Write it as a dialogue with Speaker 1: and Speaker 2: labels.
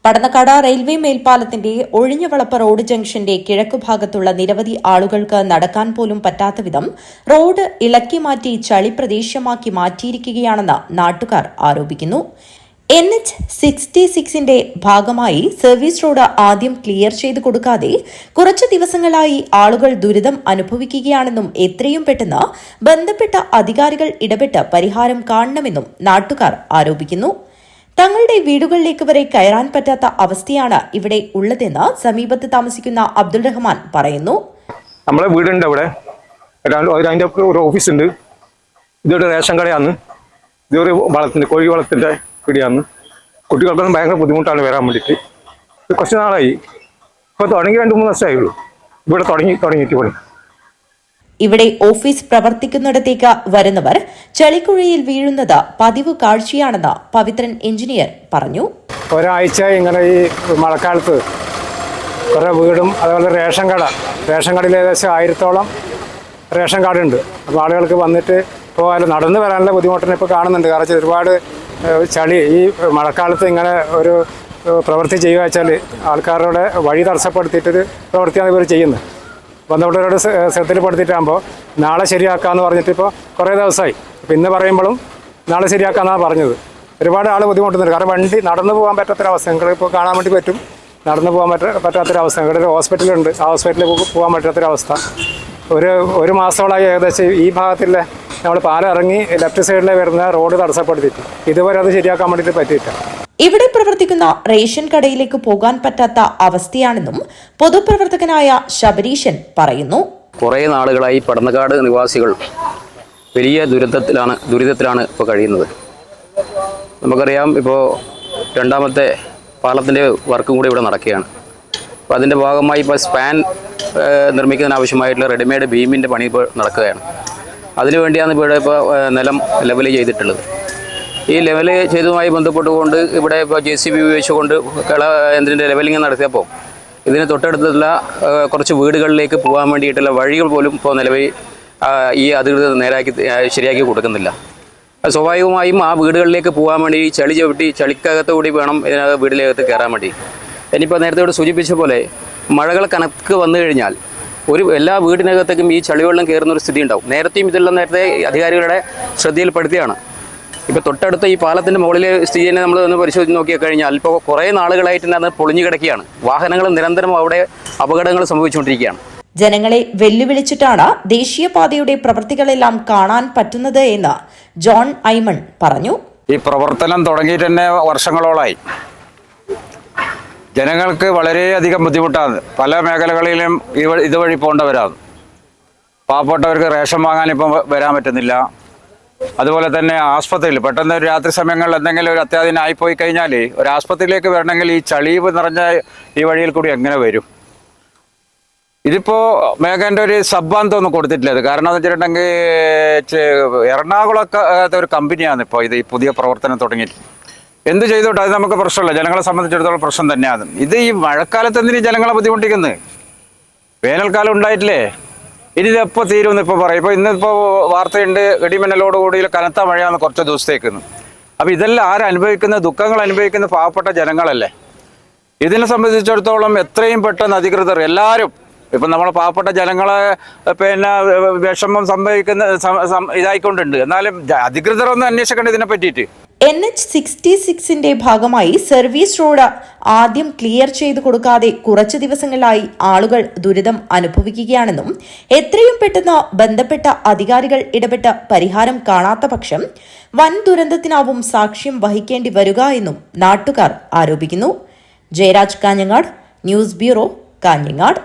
Speaker 1: Padannakkad railway മേൽപ്പാലത്തിന്റെ Ozhinjavalappu road ജംഗ്ഷന്റെ കിഴക്കുഭാഗത്തുള്ള നിരവധി ആളുകൾക്ക് നടക്കാൻ പോലും പറ്റാത്ത വിധം റോഡ് ഇളക്കി മാറ്റി ചളിപ്രദേശമാക്കി മാറ്റിയിരിക്കുകയാണെന്ന് നാട്ടുകാർ ആരോപിക്കുന്നു. NH-66ന്റെ ഭാഗമായി സർവീസ് റോഡ് ആദ്യം ക്ലിയർ ചെയ്തു കൊടുക്കാതെ കുറച്ചു ദിവസങ്ങളായി ആളുകൾ ദുരിതം അനുഭവിക്കുകയാണെന്നും എത്രയും പെട്ടെന്ന് ബന്ധപ്പെട്ട അധികാരികൾ ഇടപെട്ട് പരിഹാരം കാണണമെന്നും നാട്ടുകാർ ആരോപിക്കുന്നു. തങ്ങളുടെ വീടുകളിലേക്ക് വരെ കയറാൻ പറ്റാത്ത അവസ്ഥയാണ് ഇവിടെ ഉള്ളതെന്ന് സമീപത്ത് താമസിക്കുന്ന അബ്ദുൾ റഹ്മാൻ പറയുന്നു.
Speaker 2: നമ്മളെ വീടുണ്ട് അവിടെ, അതിന്റെ ഒരു ഓഫീസുണ്ട്. ഇതൊരു റേഷൻ കടയാണ്. ഇതൊരു കോഴി വളത്തിന്റെ പിടിയാണ്. കുട്ടികൾക്കൊന്നും ഭയങ്കര ബുദ്ധിമുട്ടാണ് വരാൻ വേണ്ടിയിട്ട്. കുറച്ച് നാളായി, ഇപ്പൊ തുടങ്ങി 2-3 വർഷമായുള്ളൂ ഇവിടെ തുടങ്ങിയിട്ട് ഇവിടെ.
Speaker 1: ഇവിടെ ഓഫീസ് പ്രവർത്തിക്കുന്നിടത്തേക്ക് വരുന്നവർ ചളിക്കുഴിയിൽ വീഴുന്നത് പതിവ് കാഴ്ചയാണെന്ന് പവിത്രൻ എഞ്ചിനീയർ പറഞ്ഞു.
Speaker 3: ഒരാഴ്ച ഇങ്ങനെ ഈ മഴക്കാലത്ത് കുറേ വീടും അതുപോലെ റേഷൻ കടയിൽ ഏകദേശം 1000-ഓളം റേഷൻ കാർഡുണ്ട്. അപ്പോൾ ആളുകൾക്ക് വന്നിട്ട് പോകാൻ നടന്നു വരാനുള്ള ബുദ്ധിമുട്ടിനെ ഇപ്പോൾ കാണുന്നുണ്ട്. കാരണം ഒരുപാട് ചളി ഈ മഴക്കാലത്ത് ഇങ്ങനെ ഒരു പ്രവൃത്തി ചെയ്യുക വെച്ചാൽ ആൾക്കാരുടെ വഴി തടസ്സപ്പെടുത്തിയിട്ടൊരു പ്രവൃത്തിയാണ് ഇവർ ചെയ്യുന്നത്. ബന്ധപ്പെട്ടവരോട് ശ്രദ്ധയിൽപ്പെടുത്തിയിട്ടാകുമ്പോൾ നാളെ ശരിയാക്കാമെന്ന് പറഞ്ഞിട്ട് ഇപ്പോൾ കുറേ ദിവസമായി. അപ്പോൾ ഇന്ന് പറയുമ്പോഴും നാളെ ശരിയാക്കാമെന്നാണ് പറഞ്ഞത്. ഒരുപാട് ആൾ ബുദ്ധിമുട്ടുന്നുണ്ട്. കാരണം വണ്ടി നടന്നു പോകാൻ പറ്റാത്തൊരവസ്ഥ നിങ്ങൾക്ക് ഇപ്പോൾ കാണാൻ വേണ്ടി പറ്റും. നടന്നു പോകാൻ പറ്റാത്തൊരവസ്ഥ. ഇവിടെ ഒരു ഹോസ്പിറ്റലുണ്ട്, ആ ഹോസ്പിറ്റലിൽ പോകാൻ പറ്റാത്തൊരവസ്ഥ. ഒരു മാസത്തോളമായി ഏകദേശം ഈ ഭാഗത്തിലെ നമ്മൾ പാലം ഇറങ്ങി ലെഫ്റ്റ് സൈഡിലെ വരുന്ന റോഡ് തടസ്സപ്പെടുത്തിയിട്ട് ഇതുവരെ അത് ശരിയാക്കാൻ വേണ്ടിയിട്ട് പറ്റിയില്ല.
Speaker 1: ഇവിടെ പ്രവർത്തിക്കുന്ന റേഷൻ കടയിലേക്ക് പോകാൻ പറ്റാത്ത അവസ്ഥയാണെന്നും പൊതുപ്രവർത്തകനായ ശബരീശൻ പറയുന്നു.
Speaker 4: കുറേ നാളുകളായി പടന്നക്കാട് നിവാസികൾ വലിയ ദുരിതത്തിലാണ് ഇപ്പോൾ കഴിയുന്നത്. നമുക്കറിയാം, ഇപ്പോൾ രണ്ടാമത്തെ പാലത്തിൻ്റെ വർക്കും കൂടി ഇവിടെ നടക്കുകയാണ്. അപ്പോൾ അതിൻ്റെ ഭാഗമായി ഇപ്പോൾ സ്പാൻ നിർമ്മിക്കുന്നതിനാവശ്യമായിട്ടുള്ള റെഡിമെയ്ഡ് ബീമിൻ്റെ പണി ഇപ്പോൾ നടക്കുകയാണ്. അതിനുവേണ്ടിയാണ് ഇവിടെ ഇപ്പോൾ നിലം ലെവൽ ചെയ്തിട്ടുള്ളത്. ഈ ലെവൽ ചെയ്തതുമായി ബന്ധപ്പെട്ടുകൊണ്ട് ഇവിടെ ഇപ്പോൾ JCB ഉപയോഗിച്ചുകൊണ്ട് യന്ത്രത്തിൻ്റെ ലെവലിംഗ് നടത്തിയപ്പോൾ ഇതിന് തൊട്ടടുത്തുള്ള കുറച്ച് വീടുകളിലേക്ക് പോകാൻ വേണ്ടിയിട്ടുള്ള വഴികൾ പോലും ഇപ്പോൾ നിലവിൽ ഈ അധികൃതർ ശരിയാക്കി കൊടുക്കുന്നില്ല. സ്വാഭാവികമായും ആ വീടുകളിലേക്ക് പോകാൻ വേണ്ടി ചളി ചവിട്ടി ചളിക്കകത്തുകൂടി വേണം ഇതിനകത്ത് വീടിനകത്ത് കയറാൻ വേണ്ടി. ഇനിയിപ്പോൾ നേരത്തെ ഇവിടെ സൂചിപ്പിച്ച പോലെ മഴകൾ കണക്ക് വന്നു കഴിഞ്ഞാൽ എല്ലാ വീടിനകത്തേക്കും ഈ ചളിവെള്ളം കയറുന്ന ഒരു സ്ഥിതി ഉണ്ടാവും. നേരത്തെയും ഇതെല്ലാം നേരത്തെ അധികാരികളുടെ ശ്രദ്ധയിൽപ്പെടുത്തിയാണ്. ഇപ്പോൾ തൊട്ടടുത്ത ഈ പാലത്തിൻ്റെ മുകളിലെ സ്ഥിതിയെ നമ്മൾ ഒന്ന് പരിശോധിച്ച് നോക്കിക്കഴിഞ്ഞാൽ ഇപ്പോൾ കുറേ നാളുകളായിട്ട് അത് പൊളിഞ്ഞു കിടക്കുകയാണ്. വാഹനങ്ങൾ നിരന്തരം അവിടെ അപകടങ്ങൾ സംഭവിച്ചുകൊണ്ടിരിക്കുകയാണ്.
Speaker 1: ജനങ്ങളെ വെല്ലുവിളിച്ചിട്ടാണ് ദേശീയപാതയുടെ പ്രവൃത്തികളെല്ലാം കാണാൻ പറ്റുന്നത് എന്ന് ജോൺ ഐമൺ പറഞ്ഞു.
Speaker 5: ഈ പ്രവർത്തനം തുടങ്ങിയിട്ട് തന്നെ വർഷങ്ങളോളായി. ജനങ്ങൾക്ക് വളരെയധികം ബുദ്ധിമുട്ടാണ്. പല മേഖലകളിലും ഇതുവഴി പോകേണ്ടവരാണ്. പാവപ്പെട്ടവർക്ക് റേഷൻ വാങ്ങാൻ ഇപ്പം വരാൻ പറ്റുന്നില്ല. അതുപോലെ തന്നെ ആസ്പത്രിയിൽ പെട്ടെന്ന് ഒരു രാത്രി സമയങ്ങളിൽ എന്തെങ്കിലും ഒരു അത്യാധീനം ആയിപ്പോയി കഴിഞ്ഞാൽ ഒരു ആസ്പത്രിയിലേക്ക് വരണമെങ്കിൽ ഈ ചളീവ് നിറഞ്ഞ ഈ വഴിയിൽ കൂടി എങ്ങനെ വരും? ഇതിപ്പോൾ മേഘൻ്റെ ഒരു സബ്ബാന്തമൊന്നും കൊടുത്തിട്ടില്ല. കാരണം എന്ന് വെച്ചിട്ടുണ്ടെങ്കിൽ എറണാകുളത്തെ ഒരു കമ്പനിയാണ് ഇപ്പോൾ ഈ പുതിയ പ്രവർത്തനം തുടങ്ങിയിട്ട്. എന്ത് ചെയ്തോട്ടെ, അത് നമുക്ക് പ്രശ്നമില്ല. ജനങ്ങളെ സംബന്ധിച്ചിടത്തോളം പ്രശ്നം തന്നെയാണ്. ഇത് ഈ മഴക്കാലത്ത് എന്തിനു ജനങ്ങളെ ബുദ്ധിമുട്ടിക്കുന്നത്? വേനൽക്കാലം ഉണ്ടായിട്ടില്ലേ? ഇനി ഇതെപ്പോൾ തീരുമെന്ന് ഇപ്പോൾ പറയും. ഇപ്പോൾ ഇന്നിപ്പോൾ വാർത്തയുണ്ട്, ഇടിമിന്നലോടുകൂടി കനത്ത മഴയാണ് കുറച്ച് ദിവസത്തേക്കെന്ന്. അപ്പോൾ ഇതെല്ലാം ആരനുഭവിക്കുന്ന ദുഃഖങ്ങൾ അനുഭവിക്കുന്ന പാവപ്പെട്ട ജനങ്ങളല്ലേ. ഇതിനെ സംബന്ധിച്ചിടത്തോളം എത്രയും പെട്ടെന്ന് അധികൃതർ എല്ലാവരും ഇപ്പം നമ്മളെ പാവപ്പെട്ട ജനങ്ങളെ വിഷമം സംഭവിക്കുന്ന ഇതായിക്കൊണ്ടുണ്ട്. എന്നാലും അധികൃതർ ഒന്ന് അന്വേഷിക്കേണ്ട ഇതിനെ പറ്റിയിട്ട്.
Speaker 1: NH-66ന്റെ ഭാഗമായി സർവീസ് റോഡ് ആദ്യം ക്ലിയർ ചെയ്തു കൊടുക്കാതെ കുറച്ചു ദിവസങ്ങളായി ആളുകൾ ദുരിതം അനുഭവിക്കുകയാണെന്നും എത്രയും പെട്ടെന്ന് ബന്ധപ്പെട്ട അധികാരികൾ ഇടപെട്ട് പരിഹാരം കാണാത്ത പക്ഷം വൻ ദുരന്തത്തിനാവും സാക്ഷ്യം വഹിക്കേണ്ടി വരിക എന്നും നാട്ടുകാർ ആരോപിക്കുന്നു. Jayaraj Kanhangad, news bureau, Kanhangad.